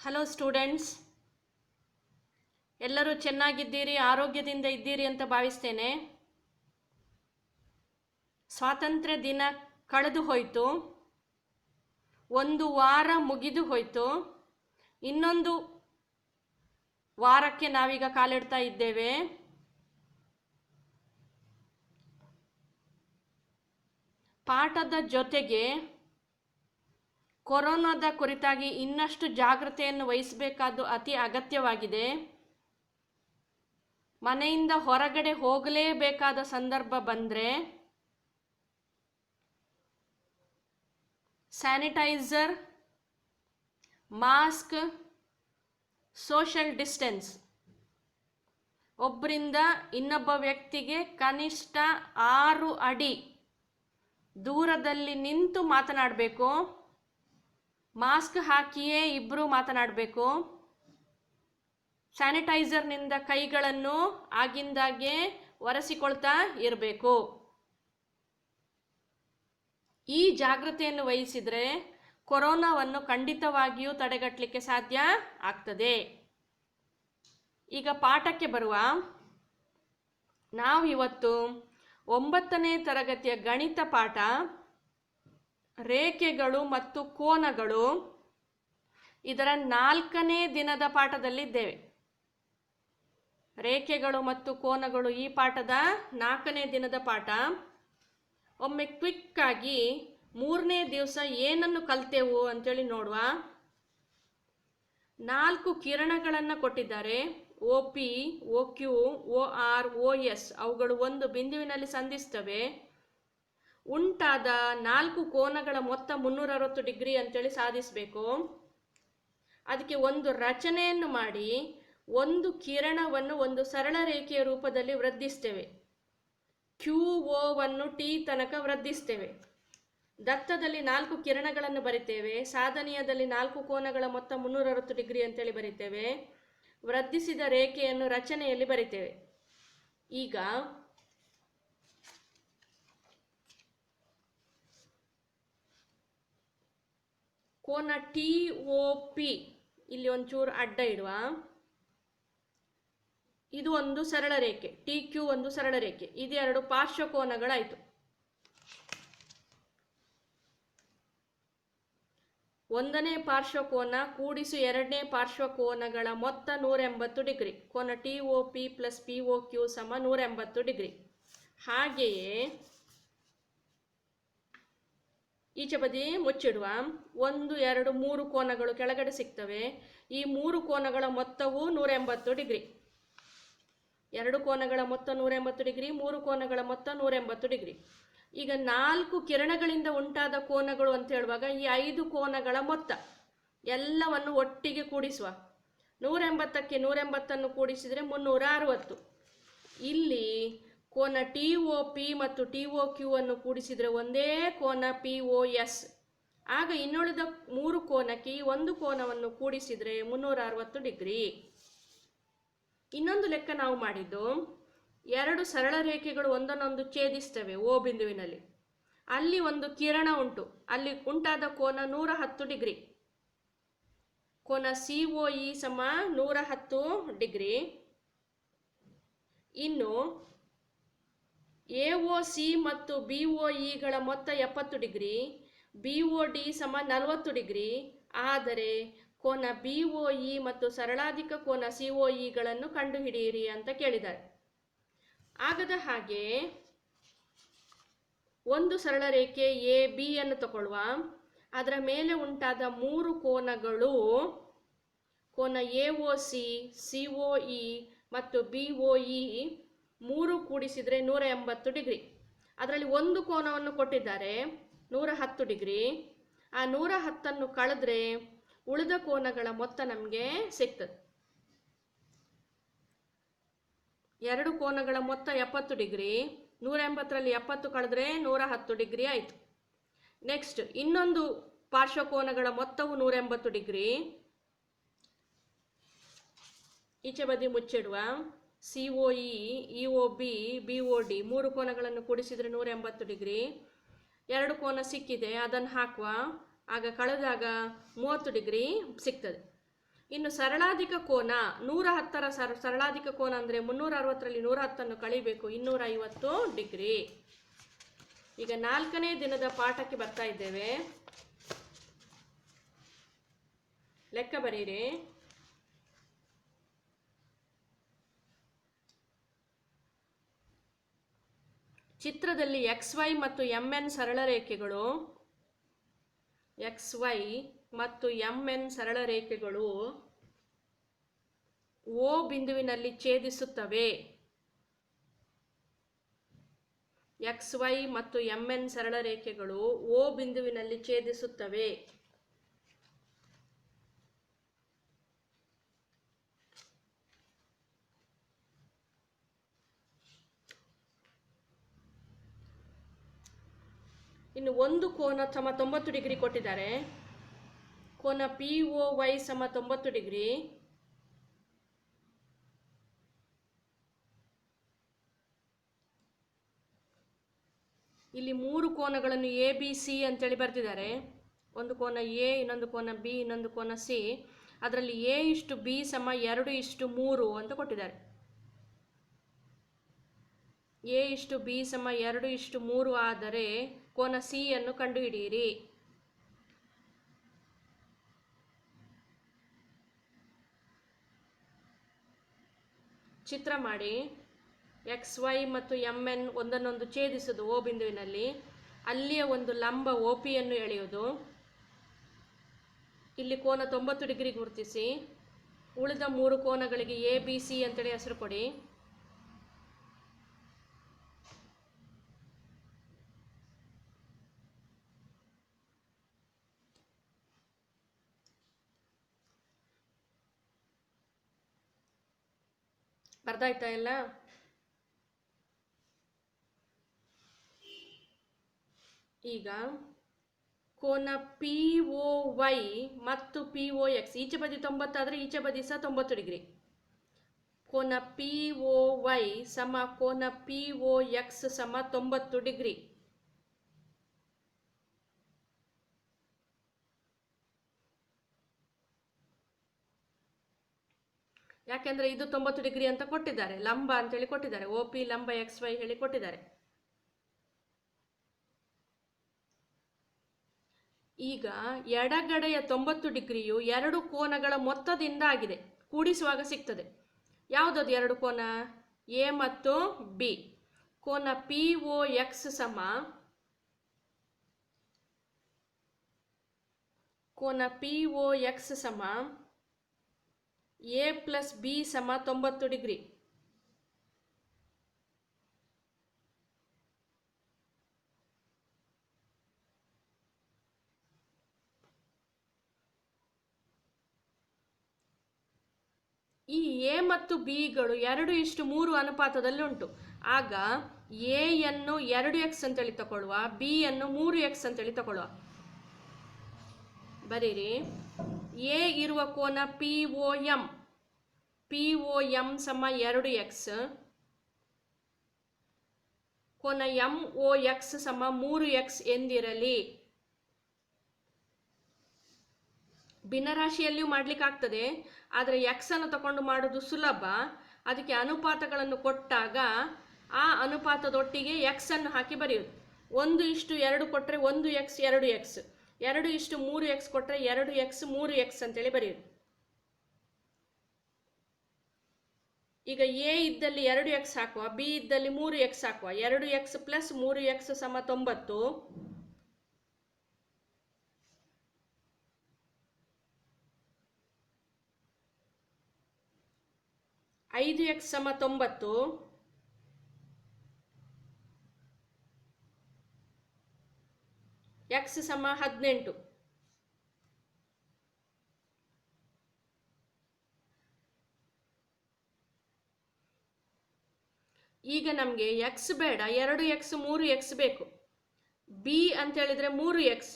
Hello students, ಎಲ್ಲರೂ ಚೆನ್ನಾಗಿದ್ದೀರಿ, ಆರೋಗ್ಯದಿಂದ ಇದ್ದೀರಿ ಅಂತ ಭಾವಿಸ್ತೇನೆ. ಸ್ವಾತಂತ್ರ್ಯ ದಿನ ಕಳೆದು ಹೋಯಿತು, ಒಂದು ವಾರ ಮುಗಿದು ಹೋಯಿತು. ಇನ್ನೊಂದು ವಾರಕ್ಕೆ ನಾವೀಗ ಕಾಲಿಡ್ತಾ ಇದ್ದೇವೆ. ಪಾಠದ ಜೊತೆಗೆ ಕೊರೋನಾದ ಕುರಿತಾಗಿ ಇನ್ನಷ್ಟು ಜಾಗೃತೆಯನ್ನು ವಹಿಸಬೇಕಾದ್ದು ಅತಿ ಅಗತ್ಯವಾಗಿದೆ. ಮನೆಯಿಂದ ಹೊರಗಡೆ ಹೋಗಲೇಬೇಕಾದ ಸಂದರ್ಭ ಬಂದರೆ ಸ್ಯಾನಿಟೈಸರ್, ಮಾಸ್ಕ್, ಸೋಷಿಯಲ್ ಡಿಸ್ಟೆನ್ಸ್, ಒಬ್ಬರಿಂದ ಇನ್ನೊಬ್ಬ ವ್ಯಕ್ತಿಗೆ ಕನಿಷ್ಠ 6 ಅಡಿ ದೂರದಲ್ಲಿ ನಿಂತು ಮಾತನಾಡಬೇಕು. ಮಾಸ್ಕ್ ಹಾಕಿಯೇ ಇಬ್ಬರು ಮಾತನಾಡಬೇಕು. ಸ್ಯಾನಿಟೈಸರ್ನಿಂದ ಕೈಗಳನ್ನು ಆಗಿಂದಾಗೆ ಒರೆಸಿಕೊಳ್ತಾ ಇರಬೇಕು. ಈ ಜಾಗೃತೆಯನ್ನು ವಹಿಸಿದರೆ ಕೊರೋನಾವನ್ನು ಖಂಡಿತವಾಗಿಯೂ ತಡೆಗಟ್ಟಲಿಕ್ಕೆ ಸಾಧ್ಯ ಆಗ್ತದೆ. ಈಗ ಪಾಠಕ್ಕೆ ಬರುವ, ನಾವು ಇವತ್ತು 9ನೇ ತರಗತಿಯ ಗಣಿತ ಪಾಠ ರೇಖೆಗಳು ಮತ್ತು ಕೋನಗಳು ಇದರ 4ನೇ ದಿನದ ಪಾಠದಲ್ಲಿದ್ದೇವೆ. ರೇಖೆಗಳು ಮತ್ತು ಕೋನಗಳು ಈ ಪಾಠದ 4ನೇ ದಿನದ ಪಾಠ. ಒಮ್ಮೆ ಕ್ವಿಕ್ ಆಗಿ 3ನೇ ದಿವಸ ಏನನ್ನು ಕಲ್ತೆವು ಅಂತೇಳಿ ನೋಡುವ. 4 ಕಿರಣಗಳನ್ನು ಕೊಟ್ಟಿದ್ದಾರೆ. OP, OQ, OR, OS ಅವುಗಳು ಒಂದು ಬಿಂದುವಿನಲ್ಲಿ ಸಂಧಿಸ್ತವೆ. ಉಂಟಾದ 4 ಕೋನಗಳ ಮೊತ್ತ 360 ಡಿಗ್ರಿ ಅಂತೇಳಿ ಸಾಧಿಸಬೇಕು. ಅದಕ್ಕೆ ಒಂದು ರಚನೆಯನ್ನು ಮಾಡಿ ಒಂದು ಕಿರಣವನ್ನು ಒಂದು ಸರಳ ರೇಖೆಯ ರೂಪದಲ್ಲಿ ವೃದ್ಧಿಸ್ತೇವೆ. QOವನ್ನು T ತನಕ ವೃದ್ಧಿಸ್ತೇವೆ. ದತ್ತದಲ್ಲಿ 4 ಕಿರಣಗಳನ್ನು ಬರಿತೇವೆ. ಸಾಧನೀಯದಲ್ಲಿ 4 ಕೋನಗಳ ಮೊತ್ತ 360 ಡಿಗ್ರಿ ಅಂತೇಳಿ ಬರಿತೇವೆ. ವೃದ್ಧಿಸಿದ ರೇಖೆಯನ್ನು ರಚನೆಯಲ್ಲಿ ಬರಿತೇವೆ. ಈಗ ಕೋನ TOP ಇಲ್ಲಿ ಒಂಚೂರು ಅಡ್ಡ ಇಡುವ. ಇದು ಒಂದು ಸರಳ ರೇಖೆ, TQ ಒಂದು ಸರಳ ರೇಖೆ. ಇದು 2 ಪಾರ್ಶ್ವಕೋನಗಳಾಯಿತು. ಒಂದನೇ ಪಾರ್ಶ್ವಕೋನ ಕೂಡಿಸು 2ನೇ ಪಾರ್ಶ್ವಕೋನಗಳ ಮೊತ್ತ 180 ಡಿಗ್ರಿ. ಕೋನ TOP ಪ್ಲಸ್ POQ ಸಮ 180 ಡಿಗ್ರಿ. ಹಾಗೆಯೇ ಈಚೆ ಬದಿ ಮುಚ್ಚಿಡುವ. 1, 2, 3 ಕೋನಗಳು ಕೆಳಗಡೆ ಸಿಗ್ತವೆ. ಈ 3 ಕೋನಗಳ ಮೊತ್ತವು 180 ಡಿಗ್ರಿ. 2 ಕೋನಗಳ ಮೊತ್ತ 180 ಡಿಗ್ರಿ, 3 ಕೋನಗಳ ಮೊತ್ತ 180 ಡಿಗ್ರಿ. ಈಗ 4 ಕಿರಣಗಳಿಂದ ಉಂಟಾದ ಕೋನಗಳು ಅಂತ ಹೇಳುವಾಗ ಈ 5 ಕೋನಗಳ ಮೊತ್ತ ಎಲ್ಲವನ್ನು ಒಟ್ಟಿಗೆ ಕೂಡಿಸುವ. 180ಕ್ಕೆ 180 ಕೂಡಿಸಿದರೆ 360. ಇಲ್ಲಿ ಕೋನ TOP ಮತ್ತು TOQ ಅನ್ನು ಕೂಡಿಸಿದರೆ ಒಂದೇ ಕೋನ POS. ಆಗ ಇನ್ನುಳಿದ 3 ಕೋನಕ್ಕೆ ಈ ಒಂದು ಕೋನವನ್ನು ಕೂಡಿಸಿದರೆ 360 ಡಿಗ್ರಿ. ಇನ್ನೊಂದು ಲೆಕ್ಕ ನಾವು ಮಾಡಿದ್ದು, 2 ಸರಳ ರೇಖೆಗಳು ಒಂದನ್ನೊಂದು ಛೇದಿಸ್ತವೆ O ಬಿಂದುವಿನಲ್ಲಿ. ಅಲ್ಲಿ ಒಂದು ಕಿರಣ ಉಂಟು. ಅಲ್ಲಿ ಉಂಟಾದ ಕೋನ 110 ಡಿಗ್ರಿ. ಕೋನ COE ಸಮ 110 ಡಿಗ್ರಿ. ಇನ್ನು AOC ಮತ್ತು BOEಗಳ ಮೊತ್ತ 70 ಡಿಗ್ರಿ. BOD ಸಮ 40 ಡಿಗ್ರಿ. ಆದರೆ ಕೋನ BOE ಮತ್ತು ಸರಳಾಧಿಕ ಕೋನ COEಗಳನ್ನು ಕಂಡುಹಿಡಿಯಿರಿ ಅಂತ ಕೇಳಿದ್ದಾರೆ. ಆಗದ ಹಾಗೆ ಒಂದು ಸರಳ ರೇಖೆ AB ಅನ್ನು ತಗೊಳ್ಳುವ. ಅದರ ಮೇಲೆ ಉಂಟಾದ 3 ಕೋನಗಳು ಕೋನ AOC, COE ಮತ್ತು BOE 3 ಕೂಡಿಸಿದರೆ 180 ಡಿಗ್ರಿ. ಅದರಲ್ಲಿ ಒಂದು ಕೋನವನ್ನು ಕೊಟ್ಟಿದ್ದಾರೆ 110 ಡಿಗ್ರಿ. ಆ 110 ಕಳೆದ್ರೆ ಉಳಿದ ಕೋನಗಳ ಮೊತ್ತ ನಮಗೆ ಸಿಗ್ತದೆ. 2 ಕೋನಗಳ ಮೊತ್ತ 70 ಡಿಗ್ರಿ. 180ರಲ್ಲಿ 70 ಕಳೆದ್ರೆ 110 ಡಿಗ್ರಿ ಆಯಿತು. ನೆಕ್ಸ್ಟ್ ಇನ್ನೊಂದು ಪಾರ್ಶ್ವಕೋನಗಳ ಮೊತ್ತವು 180 ಡಿಗ್ರಿ. ಈಚೆ ಬದಿ ಮುಚ್ಚಿಡುವ. COE, EOB, BOD 3 ಕೋನಗಳನ್ನು ಕೂಡಿಸಿದರೆ 180 ಡಿಗ್ರಿ. 2 ಕೋನ ಸಿಕ್ಕಿದೆ, ಅದನ್ನು ಹಾಕುವ. ಆಗ ಕಳೆದಾಗ 30 ಡಿಗ್ರಿ ಸಿಗ್ತದೆ. ಇನ್ನು ಸರಳಾಧಿಕ ಕೋನ 110ರ ಸರಳಾಧಿಕ ಕೋನ ಅಂದರೆ 360ರಲ್ಲಿ 110 ಕಳಿಬೇಕು, 250 ಡಿಗ್ರಿ. ಈಗ 4ನೇ ದಿನದ ಪಾಠಕ್ಕೆ ಬರ್ತಾ ಇದ್ದೇವೆ. ಲೆಕ್ಕ ಬರೀರಿ. ಚಿತ್ರದಲ್ಲಿ XY ಮತ್ತು MN ಸರಳ ರೇಖೆಗಳು XY ಮತ್ತು MN ಸರಳ ರೇಖೆಗಳು O ಬಿಂದುವಿನಲ್ಲಿ ಛೇದಿಸುತ್ತವೆ. XY ಮತ್ತು MN ಸರಳ ರೇಖೆಗಳು O ಬಿಂದುವಿನಲ್ಲಿ ಛೇದಿಸುತ್ತವೆ. ಇನ್ನು ಒಂದು ಕೋನ ಸಮ 90 ಡಿಗ್ರಿ ಕೊಟ್ಟಿದ್ದಾರೆ. ಕೋನ POY ಸಮ 90 ಡಿಗ್ರಿ. ಇಲ್ಲಿ 3 ಕೋನಗಳನ್ನು ABC ಅಂತೇಳಿ ಬರ್ತಿದ್ದಾರೆ. ಒಂದು ಕೋನ A, ಇನ್ನೊಂದು ಕೋನ B, ಇನ್ನೊಂದು ಕೋನ C. ಅದರಲ್ಲಿ A:B ಸಮ 2:3 ಅಂತ ಕೊಟ್ಟಿದ್ದಾರೆ. A:B ಸಮ 2:3 ಆದರೆ ಕೋನ C ಅನ್ನು ಕಂಡುಹಿಡಿಯಿರಿ. ಚಿತ್ರ ಮಾಡಿ. XY ಮತ್ತು MN ಒಂದನ್ನೊಂದು ಛೇದಿಸುವುದು O ಬಿಂದುವಿನಲ್ಲಿ. ಅಲ್ಲಿಯ ಒಂದು ಲಂಬ OP ಅನ್ನು ಎಳೆಯುವುದು. ಇಲ್ಲಿ ಕೋನ 90 ಡಿಗ್ರಿ ಗುರುತಿಸಿ. ಉಳಿದ 3 ಕೋನಗಳಿಗೆ ABC ಅಂತೇಳಿ ಹೆಸರು ಕೊಡಿ. ಬರ್ದಾಯ್ತಾ ಎಲ್ಲ? ಈಗ ಕೋನ POY ಮತ್ತು POX ಈಚೆ ಬದಿ 90 ಆದರೆ ಈಚೆ ಬದಿ ಸಹ 90 ಡಿಗ್ರಿ. ಕೋನ POY ಸಮ ಕೋನ POX ಸಮ 90 ಡಿಗ್ರಿ. ಯಾಕೆಂದ್ರೆ ಇದು 90 ಡಿಗ್ರಿ ಅಂತ ಕೊಟ್ಟಿದ್ದಾರೆ, ಲಂಬ ಅಂತೇಳಿ ಕೊಟ್ಟಿದ್ದಾರೆ. OP ಲಂಬ XY ಹೇಳಿ ಕೊಟ್ಟಿದ್ದಾರೆ. ಈಗ ಎಡಗಡೆಯ 90 ಡಿಗ್ರಿಯು 2 ಕೋನಗಳ ಮೊತ್ತದಿಂದ ಆಗಿದೆ. ಕೂಡಿಸುವಾಗ ಸಿಗ್ತದೆ. ಯಾವುದದು 2 ಕೋನ? A ಮತ್ತು B. ಕೋನ POX ಸಮ A ಪ್ಲಸ್ B ಸಮ 90 ಡಿಗ್ರಿ. ಈ A ಮತ್ತು Bಗಳು 2:3 ಅನುಪಾತದಲ್ಲಿ ಉಂಟು. ಆಗ A ಯನ್ನು 2x ಅಂತೇಳಿ ತಗೊಳ್ಳುವ, B ಯನ್ನು 3x ಅಂತೇಳಿ ತಗೊಳ್ಳುವ. ಬರೀರಿ. A ಇರುವ ಕೋನ POM ಸಮ 2x. ಕೋನ MOX ಸಮ 3x ಎಂದಿರಲಿ. ಭಿನ್ನರಾಶಿಯಲ್ಲಿಯೂ ಮಾಡ್ಲಿಕ್ಕಾಗ್ತದೆ, ಆದರೆ x ಅನ್ನು ತಗೊಂಡು ಮಾಡೋದು ಸುಲಭ. ಅದಕ್ಕೆ ಅನುಪಾತಗಳನ್ನು ಕೊಟ್ಟಾಗ ಆ ಅನುಪಾತದೊಟ್ಟಿಗೆ x ಅನ್ನು ಹಾಕಿ ಬರೆಯುವುದು. 1:2 ಕೊಟ್ಟರೆ 1x 2x, 2:3x ಕೊಟ್ಟರೆ 2x 3x ಅಂತೇಳಿ ಬರೆಯುವುದು. ಈಗ A ಇದ್ದಲ್ಲಿ 2x ಹಾಕುವ, B ಇದ್ದಲ್ಲಿ 3x ಹಾಕುವ. 2x ಪ್ಲಸ್ 3x ಸಮ 90. ಐದು ಎಕ್ಸ್ ಸಮ 90. ಎಕ್ಸ್ ಸಮ 18. ಈಗ ನಮಗೆ ಎಕ್ಸ್ ಬೇಡ, 2x 3x ಬೇಕು. ಬಿ ಅಂತ ಹೇಳಿದ್ರೆ 3x,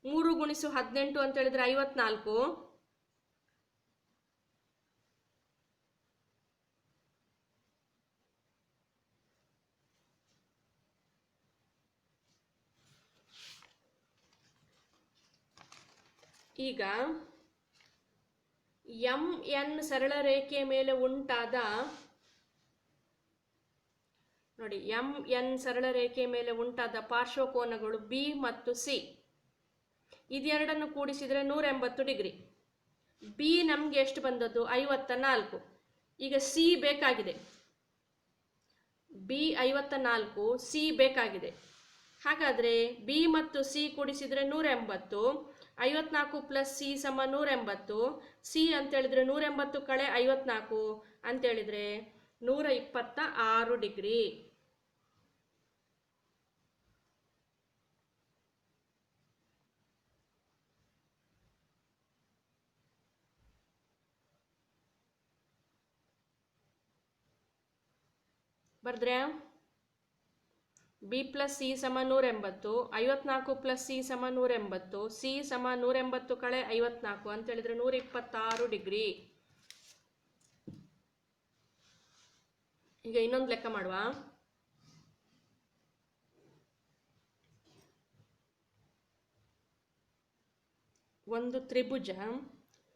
3 ಗುಣಿಸು 18 ಅಂತ ಹೇಳಿದ್ರೆ 54. ಈಗ MN ಸರಳ ರೇಖೆಯ ಮೇಲೆ ಉಂಟಾದ ನೋಡಿ MN ಸರಳ ರೇಖೆಯ ಮೇಲೆ ಉಂಟಾದ ಪಾರ್ಶ್ವಕೋನಗಳು B ಮತ್ತು C ಇದೆರಡನ್ನು ಕೂಡಿಸಿದರೆ 180 ಡಿಗ್ರಿ. B ನಮಗೆ ಎಷ್ಟು ಬಂದದ್ದು 54. ಈಗ C ಬೇಕಾಗಿದೆ, B 54, C ಬೇಕಾಗಿದೆ. ಹಾಗಾದರೆ B ಮತ್ತು C ಕೂಡಿಸಿದರೆ 180, 54 ಪ್ಲಸ್ C ಸಮ 180, C ಅಂತೇಳಿದರೆ 180 ಕಳೆ 54 ಅಂತೇಳಿದರೆ 126 ಡಿಗ್ರಿ. ಬರ್ದ್ರೆ B ಪ್ಲಸ್ C ಸಮ 180, 54 ಪ್ಲಸ್ C ಸಮ 180, C ಸಮ 180 ಕಳೆ 54 ಅಂತ ಹೇಳಿದ್ರೆ 126 ಡಿಗ್ರಿ. ಈಗ ಇನ್ನೊಂದು ಲೆಕ್ಕ ಮಾಡುವ. ಒಂದು ತ್ರಿಭುಜ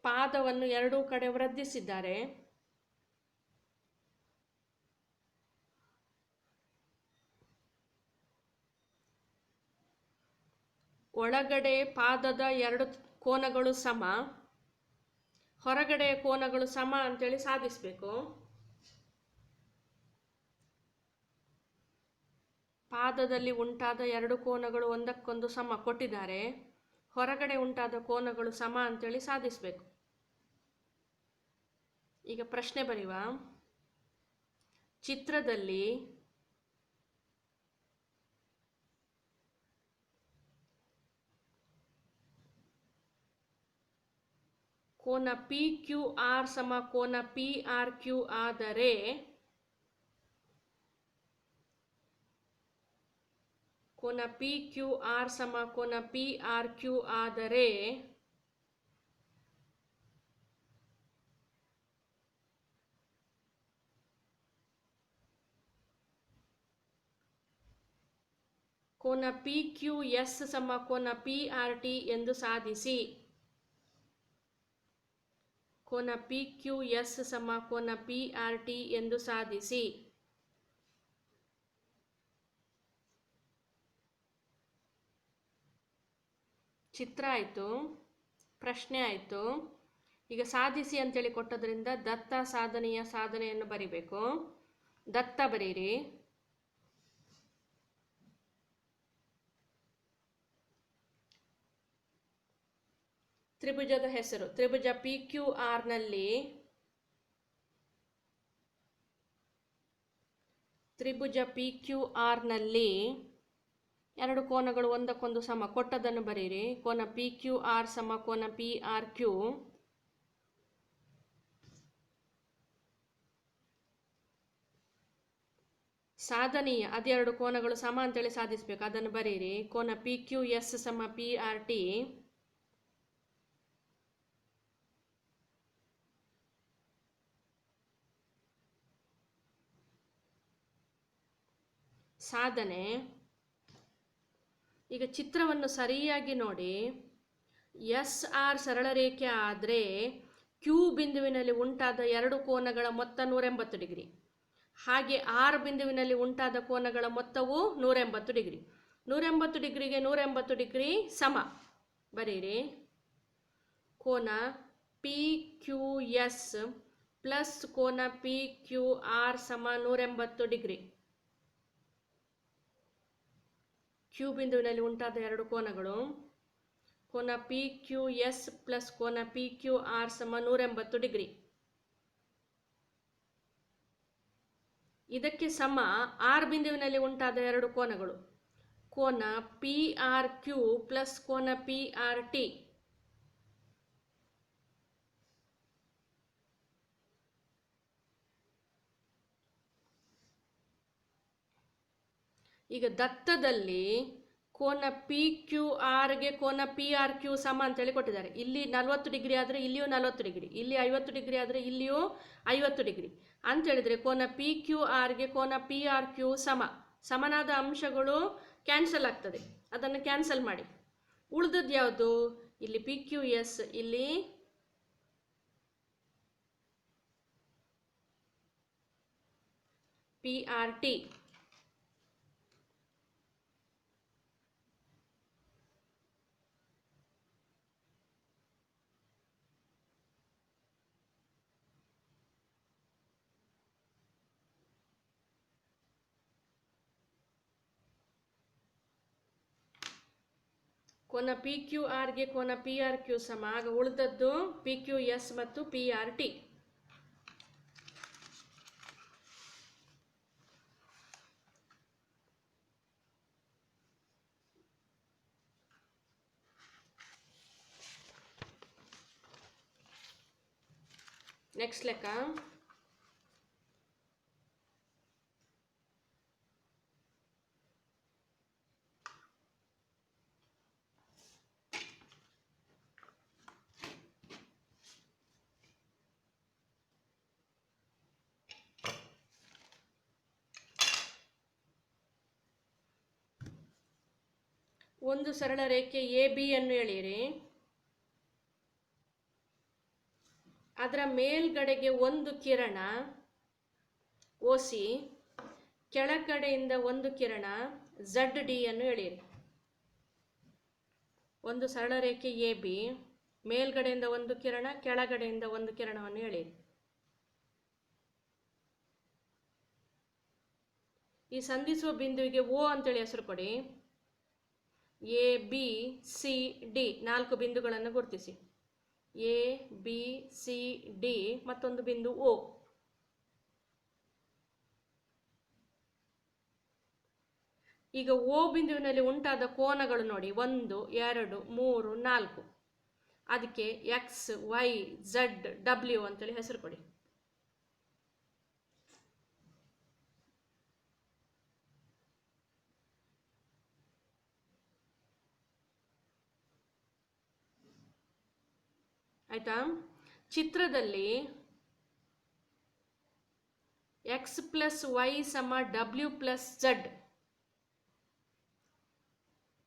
ಪಾದವನ್ನು ಎರಡೂ ಕಡೆ ವೃದ್ಧಿಸಿದ್ದಾರೆ. ಒಳಗಡೆ ಪಾದದ ಎರಡು ಕೋನಗಳು ಸಮ, ಹೊರಗಡೆ ಕೋನಗಳು ಸಮ ಅಂತೇಳಿ ಸಾಧಿಸಬೇಕು. ಪಾದದಲ್ಲಿ ಉಂಟಾದ ಎರಡು ಕೋನಗಳು ಒಂದಕ್ಕೊಂದು ಸಮ ಕೊಟ್ಟಿದ್ದಾರೆ, ಹೊರಗಡೆ ಉಂಟಾದ ಕೋನಗಳು ಸಮ ಅಂತೇಳಿ ಸಾಧಿಸಬೇಕು. ಈಗ ಪ್ರಶ್ನೆ ಬರೆಯುವ. ಚಿತ್ರದಲ್ಲಿ ಕೋನ PQR ಸಮ ಕೋನ PRQ ಆದರೆ ಕೋನ PQR ಸಮ ಕೋನ PRQ ಆದರೆ ಕೋನ PQS ಸಮ ಕೋನ PRT ಎಂದು ಸಾಧಿಸಿ. ಕೋನ PQS ಸಮ ಕೋನ PRT ಎಂದು ಸಾಧಿಸಿ. ಚಿತ್ರ ಆಯಿತು, ಪ್ರಶ್ನೆ ಆಯಿತು. ಈಗ ಸಾಧಿಸಿ ಅಂತೇಳಿ ಕೊಟ್ಟದ್ರಿಂದ ದತ್ತ ಸಾಧನೆಯ ಸಾಧನೆಯನ್ನು ಬರಿಬೇಕು. ದತ್ತ ಬರೀರಿ. ತ್ರಿಭುಜದ ಹೆಸರು ತ್ರಿಭುಜ PQR ನಲ್ಲಿ ಎರಡು ಕೋನಗಳು ಒಂದಕ್ಕೊಂದು ಸಮ ಕೊಟ್ಟದನ್ನು ಬರೀರಿ. ಕೋನ PQR ಸಮ ಕೋನ PRQ. ಸಾಧನೀಯ ಅದೆರಡು ಕೋನಗಳು ಸಮ ಅಂತೇಳಿ ಸಾಧಿಸಬೇಕು, ಅದನ್ನು ಬರೀರಿ. ಕೋನ PQS ಸಮ PRT. ಸಾಧನೆ. ಈಗ ಚಿತ್ರವನ್ನು ಸರಿಯಾಗಿ ನೋಡಿ. SR ಸರಳ ರೇಖೆ ಆದರೆ Q ಬಿಂದುವಿನಲ್ಲಿ ಉಂಟಾದ ಎರಡು ಕೋನಗಳ ಮೊತ್ತ 180 ಡಿಗ್ರಿ. ಹಾಗೆ R ಬಿಂದುವಿನಲ್ಲಿ ಉಂಟಾದ ಕೋನಗಳ ಮೊತ್ತವು 180 ಡಿಗ್ರಿ. 180 ಡಿಗ್ರಿಗೆ 180 ಡಿಗ್ರಿ ಸಮ. ಬರೀರಿ. ಕೋನ PQS ಪ್ಲಸ್ ಕೋನ PQR ಸಮ 180 ಡಿಗ್ರಿ. Q ಬಿಂದುವಿನಲ್ಲಿ ಉಂಟಾದ ಎರಡು ಕೋನಗಳು ಕೋನ PQS ಪ್ಲಸ್ ಕೋನ PQR ಸಮ 180 ಡಿಗ್ರಿ. ಇದಕ್ಕೆ ಸಮ R ಬಿಂದುವಿನಲ್ಲಿ ಉಂಟಾದ ಎರಡು ಕೋನಗಳು ಕೋನ PRQ ಪ್ಲಸ್ ಕೋನ PRT. ಈಗ ದತ್ತದಲ್ಲಿ ಕೋನ PQRಗೆ ಕೋನ PRQ ಸಮ ಅಂತೇಳಿ ಕೊಟ್ಟಿದ್ದಾರೆ. ಇಲ್ಲಿ 40 ಡಿಗ್ರಿ ಆದರೆ ಇಲ್ಲಿಯೂ 40 ಡಿಗ್ರಿ, ಇಲ್ಲಿ 50 ಡಿಗ್ರಿ ಆದರೆ ಇಲ್ಲಿಯೂ 50 ಡಿಗ್ರಿ ಅಂತ ಹೇಳಿದರೆ ಕೋನ PQRಗೆ ಕೋನ PRQ ಸಮ. ಸಮನಾದ ಅಂಶಗಳು ಕ್ಯಾನ್ಸಲ್ ಆಗ್ತದೆ, ಅದನ್ನು ಕ್ಯಾನ್ಸಲ್ ಮಾಡಿ. ಉಳಿದದ್ದು ಯಾವುದು? ಇಲ್ಲಿ PQS, ಇಲ್ಲಿ PRT. ಕೋನ PQRಗೆ ಕೋನ PRQ ಸಮ. ಆಗ ಉಳಿದದ್ದು PQS ಮತ್ತು PRT. ನೆಕ್ಸ್ಟ್ ಲೆಕ್ಕ. ಒಂದು ಸರಳ ರೇಖೆ AB ಅನ್ನು ಎಳೆಯಿರಿ. ಅದರ ಮೇಲ್ಗಡೆಗೆ ಒಂದು ಕಿರಣ OC, ಕೆಳಗಡೆಯಿಂದ ಒಂದು ಕಿರಣ ZD ಅನ್ನು ಎಳೆಯಿರಿ. ಒಂದು ಸರಳ ರೇಖೆ AB, ಮೇಲ್ಗಡೆಯಿಂದ ಒಂದು ಕಿರಣ, ಕೆಳಗಡೆಯಿಂದ ಒಂದು ಕಿರಣವನ್ನು ಎಳೆಯಿರಿ. ಈ ಸಂಧಿಸುವ ಬಿಂದುವಿಗೆ O ಅಂತೇಳಿ ಹೆಸರು ಕೊಡಿ. ABCD 4 ಬಿಂದುಗಳನ್ನು ಗುರುತಿಸಿ. ABCD ಮತ್ತೊಂದು ಬಿಂದು O. ಈಗ O ಬಿಂದುವಿನಲ್ಲಿ ಉಂಟಾದ ಕೋನಗಳು ನೋಡಿ, 1 2 3 4. ಅದಕ್ಕೆ XYZW ಅಂತೇಳಿ ಹೆಸರು ಕೊಡಿ. ಆಯ್ತಾ? ಚಿತ್ರದಲ್ಲಿ X + Y = W + Z.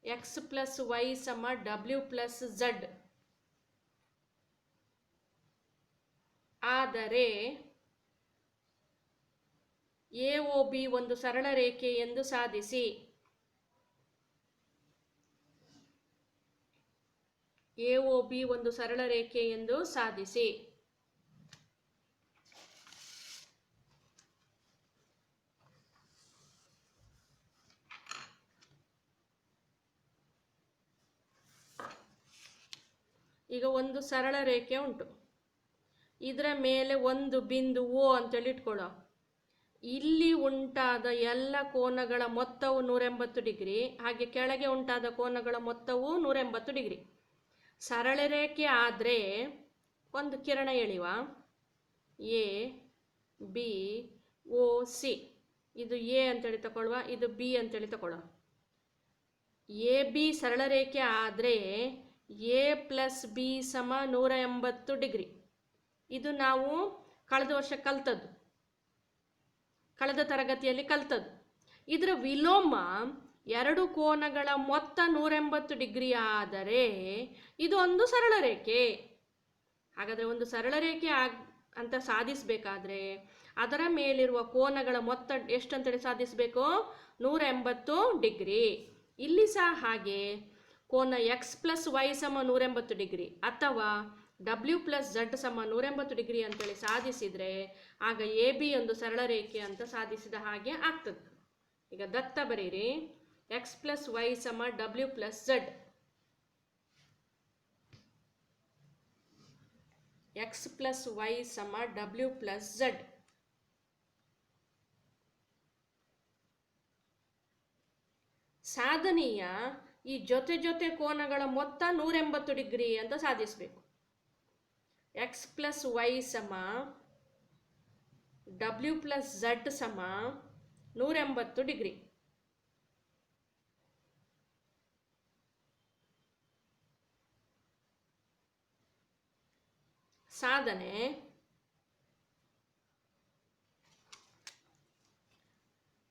X + Y = W + Z. ಆದರೆ AOB ಒಂದು ಸರಳ ರೇಖೆ ಎಂದು ಸಾಧಿಸಿ. AOB ಒಂದು ಸರಳ ರೇಖೆ ಎಂದು ಸಾಧಿಸಿ. ಈಗ ಒಂದು ಸರಳ ರೇಖೆ ಉಂಟು. ಇದರ ಮೇಲೆ ಒಂದು ಬಿಂದು O ಅಂತೇಳಿ ಇಟ್ಕೊಳ್ಳೋ. ಇಲ್ಲಿ ಉಂಟಾದ ಎಲ್ಲ ಕೋನಗಳ ಮೊತ್ತವು 180 ಡಿಗ್ರಿ. ಹಾಗೆ ಕೆಳಗೆ ಉಂಟಾದ ಕೋನಗಳ ಮೊತ್ತವು 180 ಡಿಗ್ರಿ. ಸರಳ ರೇಖೆ ಆದರೆ ಒಂದು ಕಿರಣ ಎಳೆಯುವ. ABOC. ಇದು A ಅಂತೇಳಿ ತಗೊಳ್ಳುವ, ಇದು B ಅಂತೇಳಿ ತಗೊಳ್ಳುವ. AB ಸರಳ ರೇಖೆ ಆದರೆ A + B = 180 ಡಿಗ್ರಿ. ಇದು ನಾವು ಕಳೆದ ವರ್ಷ ಕಲ್ತದ್ದು, ಕಳೆದ ತರಗತಿಯಲ್ಲಿ ಕಲ್ತದ್ದು. ಇದರ ವಿಲೋಮ ಎರಡು ಕೋನಗಳ ಮೊತ್ತ 180 ಡಿಗ್ರಿ ಆದರೆ ಇದು ಒಂದು ಸರಳ ರೇಖೆ. ಹಾಗಾದರೆ ಒಂದು ಸರಳ ರೇಖೆ ಅಂತ ಸಾಧಿಸಬೇಕಾದ್ರೆ ಅದರ ಮೇಲಿರುವ ಕೋನಗಳ ಮೊತ್ತ ಎಷ್ಟಂತೇಳಿ ಸಾಧಿಸಬೇಕು? 180 ಡಿಗ್ರಿ. ಇಲ್ಲಿ ಸಹ ಹಾಗೆ ಕೋನ X + Y = 180 ಡಿಗ್ರಿ ಅಥವಾ W + Z = 180 ಡಿಗ್ರಿ ಅಂತೇಳಿ ಸಾಧಿಸಿದರೆ ಆಗ AB ಒಂದು ಸರಳ ರೇಖೆ ಅಂತ ಸಾಧಿಸಿದ ಹಾಗೆ ಆಗ್ತದೆ. ಈಗ ದತ್ತ ಬರೀರಿ. X + Y = W + Z. X + Y = W + Z. ಸಾಧನೆಯ ಈ ಜೊತೆ ಕೋನಗಳ ಮೊತ್ತ 180 ಡಿಗ್ರಿ ಅಂತ ಸಾಧಿಸಬೇಕು. X + Y = W + Z = 180 degree. ಸಾಧನೆ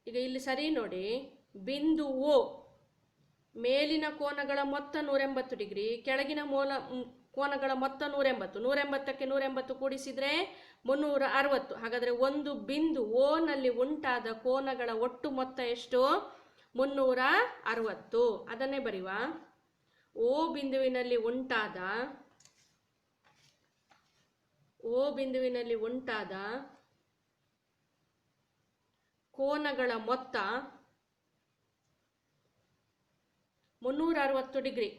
ಈಗ ಇಲ್ಲಿ ಸರಿ ನೋಡಿ. ಬಿಂದು O ಮೇಲಿನ ಕೋನಗಳ ಮೊತ್ತ 180 ಡಿಗ್ರಿ, ಕೆಳಗಿನ ಕೋನಗಳ ಮೊತ್ತ 180. 180ಕ್ಕೆ 180 ಕೂಡಿಸಿದರೆ 360. ಹಾಗಾದರೆ ಒಂದು ಬಿಂದು ಓ ನಲ್ಲಿ ಉಂಟಾದ ಕೋನಗಳ ಒಟ್ಟು ಮೊತ್ತ ಎಷ್ಟು? 360. ಅದನ್ನೇ ಬರೆಯುವ. ಓ ಬಿಂದುವಿನಲ್ಲಿ ಉಂಟಾದ ಕೋನಗಳ ಮೊತ್ತ 360 ಡಿಗ್ರಿ.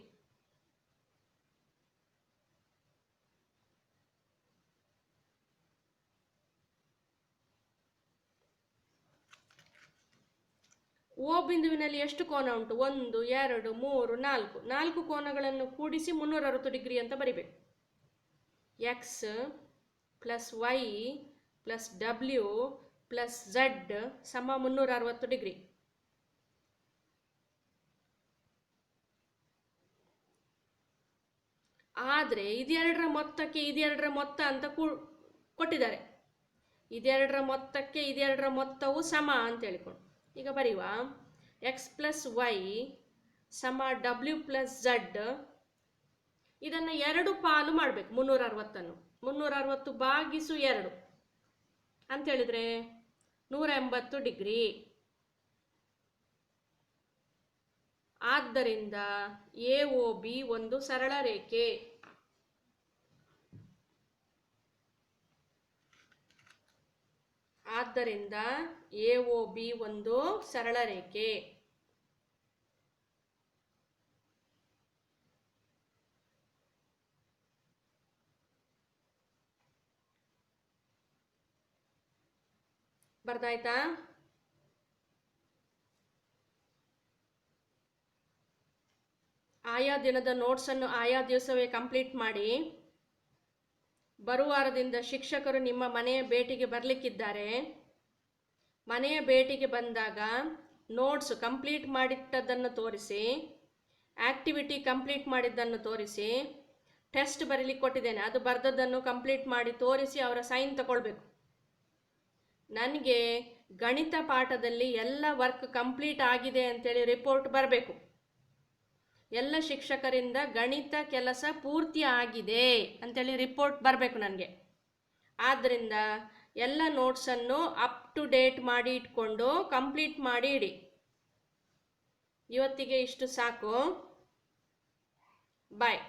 ಓ ಬಿಂದುವಿನಲ್ಲಿ ಎಷ್ಟು ಕೋನ ಉಂಟು? 1 2 3 4. 4 ಕೋನಗಳನ್ನು ಕೂಡಿಸಿ 360 ಡಿಗ್ರಿ ಅಂತ ಬರಿಬೇಕು. X plus Y plus W plus Z ಸಮ 360 ಡಿಗ್ರಿ. ಆದರೆ ಇದೆರಡರ ಮೊತ್ತಕ್ಕೆ ಇದೆರಡರ ಮೊತ್ತ ಅಂತ ಕೊಟ್ಟಿದ್ದಾರೆ. ಇದೆರಡರ ಮೊತ್ತಕ್ಕೆ ಇದೆರಡರ ಮೊತ್ತವು ಸಮ ಅಂತ ಹೇಳಿಕೊಂಡು ಈಗ ಬರೆಯುವ. ಎಕ್ಸ್ ಪ್ಲಸ್ ವೈ ಸಮ ಡಬ್ಲ್ಯೂ ಪ್ಲಸ್ ಝಡ್. ಇದನ್ನು 2 ಪಾಲು ಮಾಡಬೇಕು. 360 360 ಭಾಗಿಸು 2 ಅಂತ ಹೇಳಿದ್ರೆ 180 ಡಿಗ್ರಿ. ಆದ್ದರಿಂದ ಎ ಒ ಬಿ ಒಂದು ಸರಳ ರೇಖೆ. ಆದ್ದರಿಂದ ಎ ಒ ಬಿ ಒಂದು ಸರಳ ರೇಖೆ. ಬರ್ದಾಯ್ತಾ? ಆಯಾ ದಿನದ ನೋಟ್ಸನ್ನು ಆಯಾ ದಿವಸವೇ ಕಂಪ್ಲೀಟ್ ಮಾಡಿ. ಬರುವಾರದಿಂದ ಶಿಕ್ಷಕರು ನಿಮ್ಮ ಮನೆಯ ಭೇಟಿಗೆ ಬರಲಿಕ್ಕಿದ್ದಾರೆ. ಮನೆಯ ಭೇಟಿಗೆ ಬಂದಾಗ ನೋಟ್ಸ್ ಕಂಪ್ಲೀಟ್ ಮಾಡಿಟ್ಟದ್ದನ್ನು ತೋರಿಸಿ, ಆಕ್ಟಿವಿಟಿ ಕಂಪ್ಲೀಟ್ ಮಾಡಿದ್ದನ್ನು ತೋರಿಸಿ, ಟೆಸ್ಟ್ ಬರೀಲಿಕ್ಕೆ ಕೊಟ್ಟಿದ್ದೇನೆ ಅದು ಬರೆದದ್ದನ್ನು ಕಂಪ್ಲೀಟ್ ಮಾಡಿ ತೋರಿಸಿ ಅವರ ಸೈನ್ ತಗೊಳ್ಬೇಕು. ನನಗೆ ಗಣಿತ ಪಾಠದಲ್ಲಿ ಎಲ್ಲ ವರ್ಕ್ ಕಂಪ್ಲೀಟ್ ಆಗಿದೆ ಅಂತೇಳಿ ರಿಪೋರ್ಟ್ ಬರಬೇಕು. ಎಲ್ಲ ಶಿಕ್ಷಕರಿಂದ ಗಣಿತ ಕೆಲಸ ಪೂರ್ತಿ ಆಗಿದೆ ಅಂತೇಳಿ ರಿಪೋರ್ಟ್ ಬರಬೇಕು ನನಗೆ. ಆದ್ದರಿಂದ ಎಲ್ಲ ನೋಟ್ಸನ್ನು ಅಪ್ ಟು ಡೇಟ್ ಮಾಡಿ ಇಟ್ಕೊಂಡು ಕಂಪ್ಲೀಟ್ ಮಾಡಿ ಇಡಿ. ಇವತ್ತಿಗೆ ಇಷ್ಟು ಸಾಕು. ಬಾಯ್.